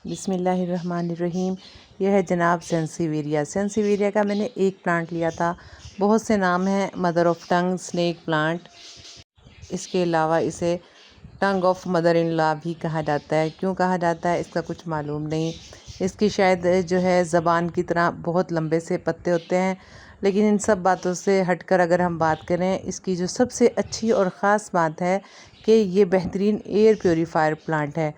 बिस्मिल्लाहिर्रहमानिर्रहीम। यह है जनाब सेंसीवेरिया। सेंसीवेरिया का मैंने एक प्लांट लिया था। बहुत से नाम हैं, mother of tongue, snake plant. इसके अलावा इसे tongue of mother in law भी कहा जाता है। क्यों कहा जाता है इसका कुछ मालूम नहीं। इसकी शायद जो है ज़बान की तरह बहुत लंबे से पत्ते होते हैं। लेकिन इन सब बातों से हटकर अगर हम बात करें, इसकी जो सबसे अच्छी और ख़ास बात है कि ये बेहतरीन एयर प्योरीफायर प्लांट है।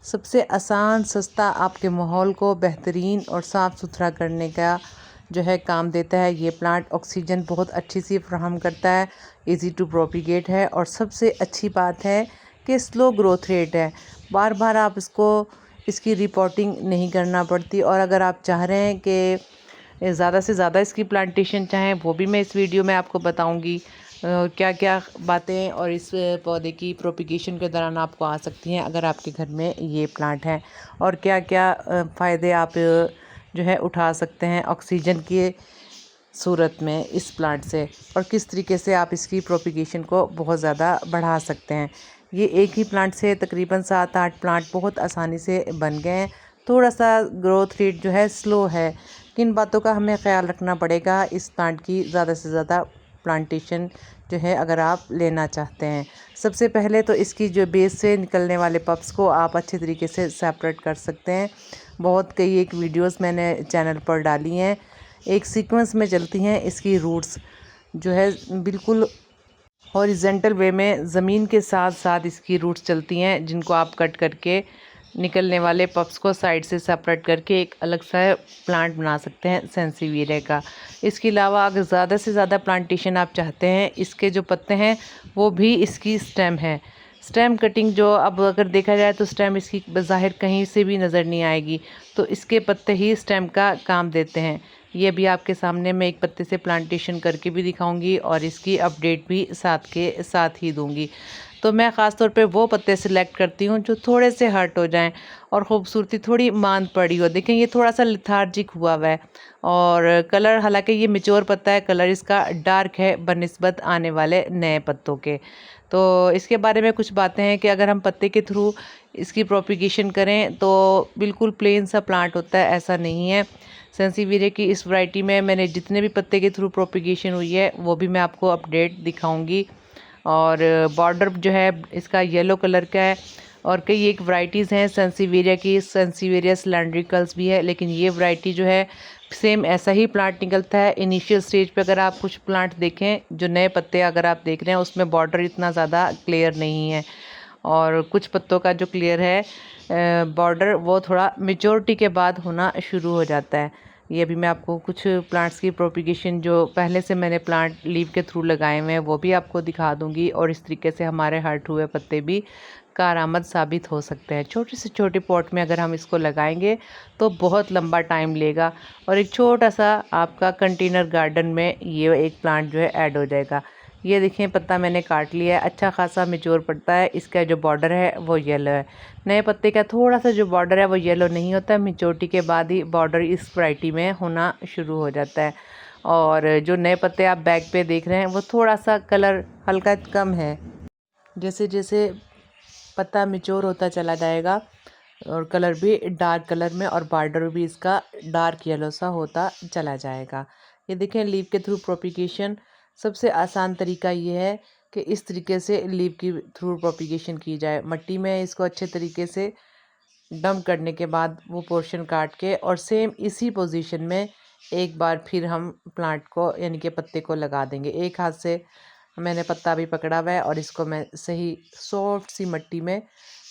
सबसे आसान, सस्ता, आपके माहौल को बेहतरीन और साफ़ सुथरा करने का जो है काम देता है। ये प्लांट ऑक्सीजन बहुत अच्छी सी फ्राहम करता है, इजी टू प्रोपिगेट है, और सबसे अच्छी बात है कि स्लो ग्रोथ रेट है। बार बार आप इसकी रिपोर्टिंग नहीं करना पड़ती। और अगर आप चाह रहे हैं कि ज़्यादा से ज़्यादा इसकी प्लांटेशन चाहें, वो भी मैं इस वीडियो में आपको बताऊंगी। क्या क्या बातें और इस पौधे की प्रोपिगेशन के दौरान आपको आ सकती हैं अगर आपके घर में ये प्लांट है, और क्या क्या फ़ायदे आप जो है उठा सकते हैं ऑक्सीजन के सूरत में इस प्लांट से, और किस तरीके से आप इसकी प्रोपिगेशन को बहुत ज़्यादा बढ़ा सकते हैं। ये एक ही प्लांट से तकरीबन 7-8 प्लांट बहुत आसानी से बन गए हैं। थोड़ा सा ग्रोथ रेट जो है स्लो है। किन बातों का हमें ख्याल रखना पड़ेगा इस प्लांट की ज़्यादा से ज़्यादा प्लांटेशन जो है अगर आप लेना चाहते हैं? सबसे पहले तो इसकी जो बेस से निकलने वाले पप्स को आप अच्छे तरीके से सेपरेट कर सकते हैं। कई एक वीडियोस मैंने चैनल पर डाली हैं, एक सीक्वेंस में चलती हैं। इसकी रूट्स जो है बिल्कुल हॉरिजेंटल वे में ज़मीन के साथ साथ इसकी रूट्स चलती हैं, जिनको आप कट करके निकलने वाले पप्स को साइड से सेपरेट करके एक अलग सा प्लांट बना सकते हैं सेंसीवेरिया का। इसके अलावा अगर ज़्यादा से ज़्यादा प्लांटेशन आप चाहते हैं, इसके जो पत्ते हैं वो भी इसकी स्टेम है। स्टेम कटिंग जो अब अगर देखा जाए तो स्टेम इसकी बज़ाहिर कहीं से भी नज़र नहीं आएगी, तो इसके पत्ते ही स्टेम का काम देते हैं। ये भी आपके सामने मैं एक पत्ते से प्लांटेशन करके भी दिखाऊंगी और इसकी अपडेट भी साथ के साथ ही दूंगी। तो मैं ख़ास तौर पे वो पत्ते सिलेक्ट करती हूँ जो थोड़े से हर्ट हो जाएं और ख़ूबसूरती थोड़ी मांद पड़ी हो। देखें ये थोड़ा सा लिथार्जिक हुआ हुआ है, और कलर, हालांकि ये मेच्योर पत्ता है, कलर इसका डार्क है बनिस्बत आने वाले नए पत्तों के। तो इसके बारे में कुछ बातें हैं कि अगर हम पत्ते के थ्रू इसकी प्रोपिगेशन करें तो बिल्कुल प्लेन सा प्लांट होता है, ऐसा नहीं है। सेंसीवेरिया की इस वैरायटी में मैंने जितने भी पत्ते के थ्रू प्रोपिगेशन हुई है वो भी मैं आपको अपडेट दिखाऊंगी। और बॉर्डर जो है इसका येलो कलर का है, और कई एक वैरायटीज़ हैं सेंसीवेरिया की, सेंसीवेरिया सिलेंड्रिकल्स भी है, लेकिन ये वैरायटी जो है सेम ऐसा ही प्लांट निकलता है। इनिशियल स्टेज पे अगर आप कुछ प्लांट देखें, जो नए पत्ते अगर आप देख रहे हैं, उसमें बॉर्डर इतना ज़्यादा क्लियर नहीं है, और कुछ पत्तों का जो क्लियर है बॉर्डर, वो थोड़ा मेच्योरिटी के बाद होना शुरू हो जाता है। ये अभी मैं आपको कुछ प्लांट्स की प्रोपिगेशन जो पहले से मैंने प्लांट लीव के थ्रू लगाए हुए हैं वो भी आपको दिखा दूंगी, और इस तरीके से हमारे हर्ट हुए पत्ते भी कारआमद साबित हो सकते हैं। छोटे से छोटे पॉट में अगर हम इसको लगाएंगे तो बहुत लंबा टाइम लेगा, और एक छोटा सा आपका कंटेनर गार्डन में ये एक प्लांट जो है ऐड हो जाएगा। ये देखें पत्ता मैंने काट लिया है, अच्छा खासा मेच्योर पड़ता है। इसका जो बॉर्डर है वो येलो है। नए पत्ते का थोड़ा सा जो बॉर्डर है वो येलो नहीं होता, मेच्योरिटी के बाद ही बॉर्डर इस वैरायटी में होना शुरू हो जाता है। और जो नए पत्ते आप बैक पे देख रहे हैं वो थोड़ा सा कलर हल्का कम है। जैसे जैसे पत्ता मेच्योर होता चला जाएगा और कलर भी डार्क कलर में, और बॉर्डर भी इसका डार्क येलो सा होता चला जाएगा। ये देखें लीव के थ्रू प्रोपिगेशन सबसे आसान तरीका ये है कि इस तरीके से लीव की थ्रू प्रोपिगेशन की जाए। मिट्टी में इसको अच्छे तरीके से डंप करने के बाद वो पोर्शन काट के, और सेम इसी पोजीशन में एक बार फिर हम प्लांट को यानी कि पत्ते को लगा देंगे। एक हाथ से मैंने पत्ता भी पकड़ा हुआ है, और इसको मैं सही सॉफ्ट सी मिट्टी में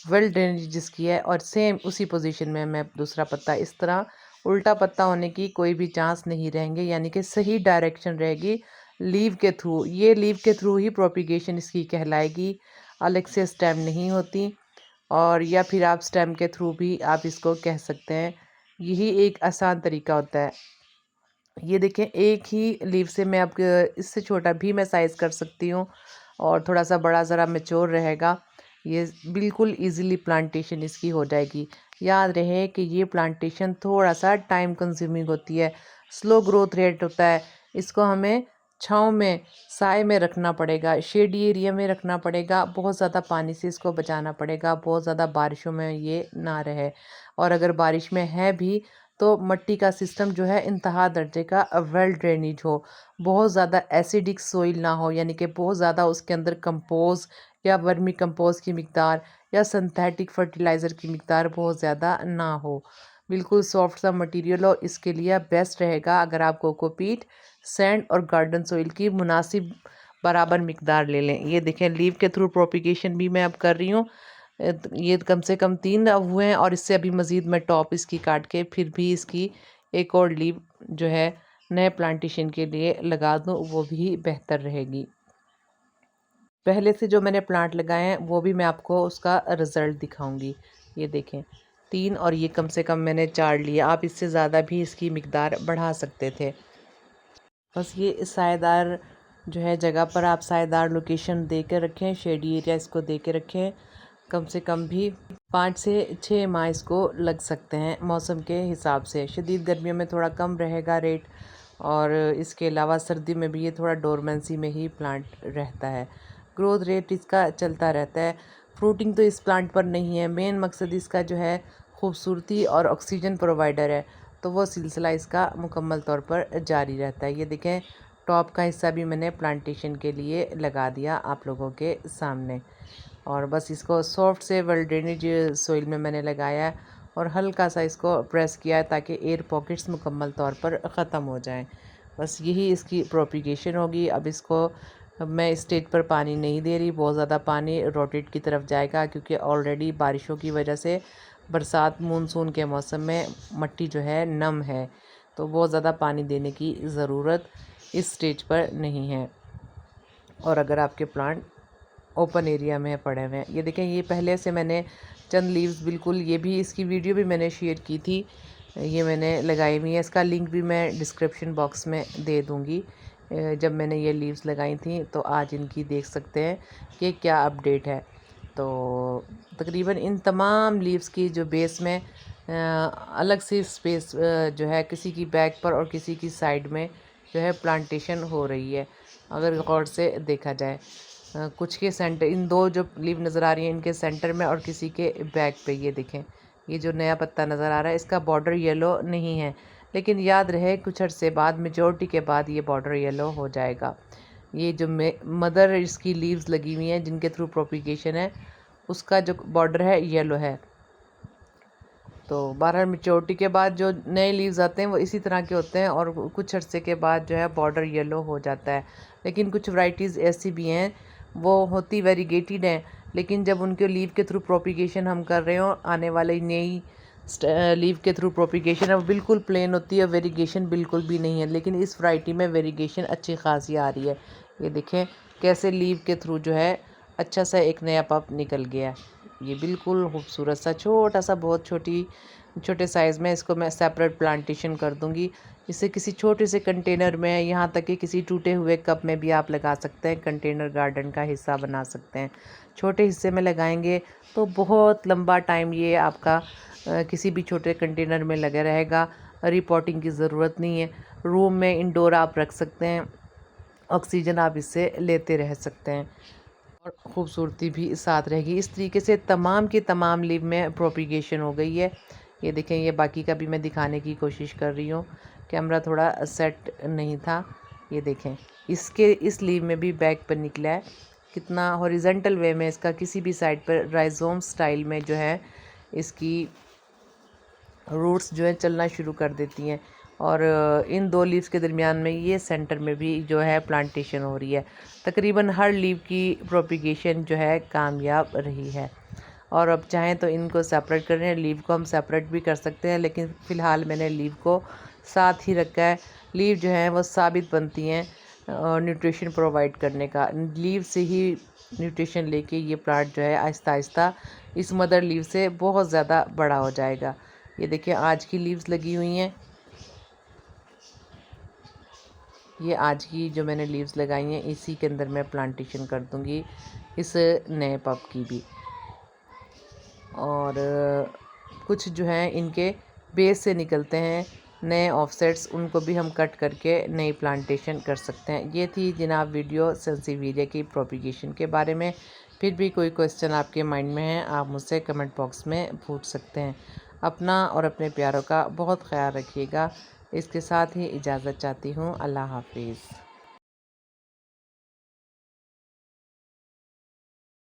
वेल ड्रेनेज जिसकी है, और सेम उसी पोजीशन में मैं दूसरा पत्ता, इस तरह उल्टा पत्ता होने की कोई भी चांस नहीं रहेंगे, यानी कि सही डायरेक्शन रहेगी लीव के थ्रू। ये लीव के थ्रू ही प्रोपिगेशन इसकी कहलाएगी, अलग से स्टेम नहीं होती। और या फिर आप स्टेम के थ्रू भी आप इसको कह सकते हैं। यही एक आसान तरीका होता है। ये देखें एक ही लीव से मैं आपके, इससे छोटा भी मैं साइज़ कर सकती हूँ, और थोड़ा सा बड़ा ज़रा मेच्योर रहेगा। ये बिल्कुल इजीली प्लांटेशन इसकी हो जाएगी। याद रहे कि ये प्लांटेशन थोड़ा सा टाइम कंज्यूमिंग होती है, स्लो ग्रोथ रेट होता है। इसको हमें छाँव में, साए में रखना पड़ेगा, शेडी एरिया में रखना पड़ेगा। बहुत ज़्यादा पानी से इसको बचाना पड़ेगा, बहुत ज़्यादा बारिशों में ये ना रहे। और अगर बारिश में है भी तो मट्टी का सिस्टम जो है इंतहा दर्जे का वेल ड्रेनेज हो, बहुत ज़्यादा एसिडिक सोइल ना हो, यानी कि बहुत ज़्यादा उसके अंदर कंपोज या वर्मी कंपोज की मिकदार या सिंथेटिक फर्टिलाइज़र की मिकदार बहुत ज़्यादा ना हो। बिल्कुल सॉफ्ट सा मटेरियल हो, इसके लिए बेस्ट रहेगा अगर आप कोकोपीट, सैंड और गार्डन सॉइल की मुनासिब बराबर मिकदार ले लें। ये देखें, लीव के थ्रू प्रोपिगेशन भी मैं अब कर रही हूँ। ये कम से कम 3 अब हुए हैं और इससे अभी मज़ीद मैं टॉप इसकी काट के फिर भी इसकी एक और लीव जो है नए प्लांटेशन के लिए लगा दूँ, वो भी बेहतर रहेगी। पहले से जो मैंने प्लांट लगाए हैं वो भी मैं आपको उसका रिज़ल्ट दिखाऊंगी। ये देखें 3 और ये कम से कम मैंने 4 लिए। आप इससे ज़्यादा भी इसकी मिकदार बढ़ा सकते थे। बस ये सायेदार जो है जगह पर आप सायेदार लोकेशन दे के रखें, शेडी एरिया इसको दे के रखें। कम से कम भी 5 से 6 माह इसको लग सकते हैं मौसम के हिसाब से। शदीद गर्मियों में थोड़ा कम रहेगा रेट, और इसके अलावा सर्दी में भी ये थोड़ा डोरमेंसी में ही प्लांट रहता है। ग्रोथ रेट इसका चलता रहता है। फ्रूटिंग तो इस प्लांट पर नहीं है, मेन मकसद इसका जो है खूबसूरती और ऑक्सीजन प्रोवाइडर है, तो वो सिलसिला इसका मुकम्मल तौर पर जारी रहता है। ये देखें, टॉप का हिस्सा भी मैंने प्लांटेशन के लिए लगा दिया आप लोगों के सामने, और बस इसको सॉफ्ट से वेल ड्रेनेज सोइल में मैंने लगाया है और हल्का सा इसको प्रेस किया है ताकि एयर पॉकेट्स मुकम्मल तौर पर ख़त्म हो जाएं। बस यही इसकी प्रोपिगेशन होगी। अब इसको मैं इस स्टेज पर पानी नहीं दे रही, बहुत ज़्यादा पानी रोटेट की तरफ जाएगा क्योंकि ऑलरेडी बारिशों की वजह से बरसात मानसून के मौसम में मट्टी जो है नम है, तो बहुत ज़्यादा पानी देने की ज़रूरत इस स्टेज पर नहीं है। और अगर आपके प्लांट ओपन एरिया में पड़े हुए हैं, ये देखें, ये पहले से मैंने चंद लीव्स बिल्कुल, ये भी इसकी वीडियो भी मैंने शेयर की थी, ये मैंने लगाई हुई है। इसका लिंक भी मैं डिस्क्रिप्शन बॉक्स में दे दूँगी। जब मैंने ये लीव्स लगाई थी तो आज इनकी देख सकते हैं कि क्या अपडेट है। तो तकरीबन इन तमाम लीव्स की जो बेस में अलग सी स्पेस जो है किसी की बैक पर और किसी की साइड में जो है प्लांटेशन हो रही है, अगर गौर से देखा जाए। कुछ के सेंटर, इन 2 जो लीव नज़र आ रही हैं इनके सेंटर में और किसी के बैक पे, ये देखें, ये जो नया पत्ता नज़र आ रहा है इसका बॉर्डर येलो नहीं है, लेकिन याद रहे कुछ अर्से बाद, मेजॉरिटी के बाद ये बॉर्डर येलो हो जाएगा। ये जो मदर इसकी लीव्स लगी हुई हैं जिनके थ्रू प्रोपिगेशन है, उसका जो बॉर्डर है येलो है। तो 12 मेच्योरिटी के बाद जो नए लीव्स आते हैं वो इसी तरह के होते हैं और कुछ अरसे के बाद जो है बॉर्डर येलो हो जाता है। लेकिन कुछ वैराइटीज़ ऐसी भी हैं, वो होती वेरीगेटेड हैं, लेकिन जब उनके लीव के थ्रू प्रोपिगेशन हम कर रहे हो, आने वाली नई लीव के थ्रू प्रोपिगेशन है, वो बिल्कुल प्लेन होती है, वेरीगेशन बिल्कुल भी नहीं है। लेकिन इस वैरायटी में वेरीगेशन अच्छी खासी आ रही है। ये देखें कैसे लीव के थ्रू जो है अच्छा सा एक नया पप निकल गया। ये बिल्कुल खूबसूरत सा छोटा सा, बहुत छोटे साइज़ में इसको मैं सेपरेट प्लांटेशन कर दूंगी। इसे किसी छोटे से कंटेनर में, यहाँ तक कि किसी टूटे हुए कप में भी आप लगा सकते हैं, कंटेनर गार्डन का हिस्सा बना सकते हैं। छोटे हिस्से में लगाएंगे तो बहुत लंबा टाइम ये आपका किसी भी छोटे कंटेनर में लगा रहेगा। रिपोर्टिंग की ज़रूरत नहीं है। रूम में इंडोर आप रख सकते हैं, ऑक्सीजन आप इससे लेते रह सकते हैं और ख़ूबसूरती भी साथ रहेगी। इस तरीके से तमाम की तमाम लीव में प्रोपिगेशन हो गई है। ये देखें, ये बाकी का भी मैं दिखाने की कोशिश कर रही हूँ, कैमरा थोड़ा सेट नहीं था। ये देखें, इस लीव में भी बैक पर निकला है, कितना हॉरिजेंटल वे में इसका किसी भी साइड पर राइजोम स्टाइल में जो है इसकी रूट्स जो है चलना शुरू कर देती हैं। और इन 2 लीव्स के दरमियान में ये सेंटर में भी जो है प्लांटेशन हो रही है। तकरीबन हर लीव की प्रोपिगेशन जो है कामयाब रही है। और अब चाहें तो इनको सेपरेट कर रहे हैं, लीव को हम सेपरेट भी कर सकते हैं, लेकिन फ़िलहाल मैंने लीव को साथ ही रखा है। लीव जो है वो साबित बनती हैं न्यूट्रिशन प्रोवाइड करने का। लीव से ही न्यूट्रिशन लेके ये प्लांट जो है आहिस्ता आहिस्ता इस मदर लीव से बहुत ज़्यादा बड़ा हो जाएगा। ये देखिए, आज की लीव्स लगी हुई हैं, ये आज की जो मैंने लीव्स लगाई हैं इसी के अंदर मैं प्लांटेशन कर दूंगी इस नए पप की भी। और कुछ जो है इनके बेस से निकलते हैं नए ऑफसेट्स उनको भी हम कट करके नई प्लांटेशन कर सकते हैं। ये थी जनाब वीडियो सेंसिवेरिया की प्रोपिगेशन के बारे में। फिर भी कोई क्वेश्चन आपके माइंड में है आप मुझसे कमेंट बॉक्स में पूछ सकते हैं। अपना और अपने प्यारों का बहुत ख्याल रखिएगा। इसके साथ ही इजाज़त चाहती हूँ। अल्लाह हाफिज़।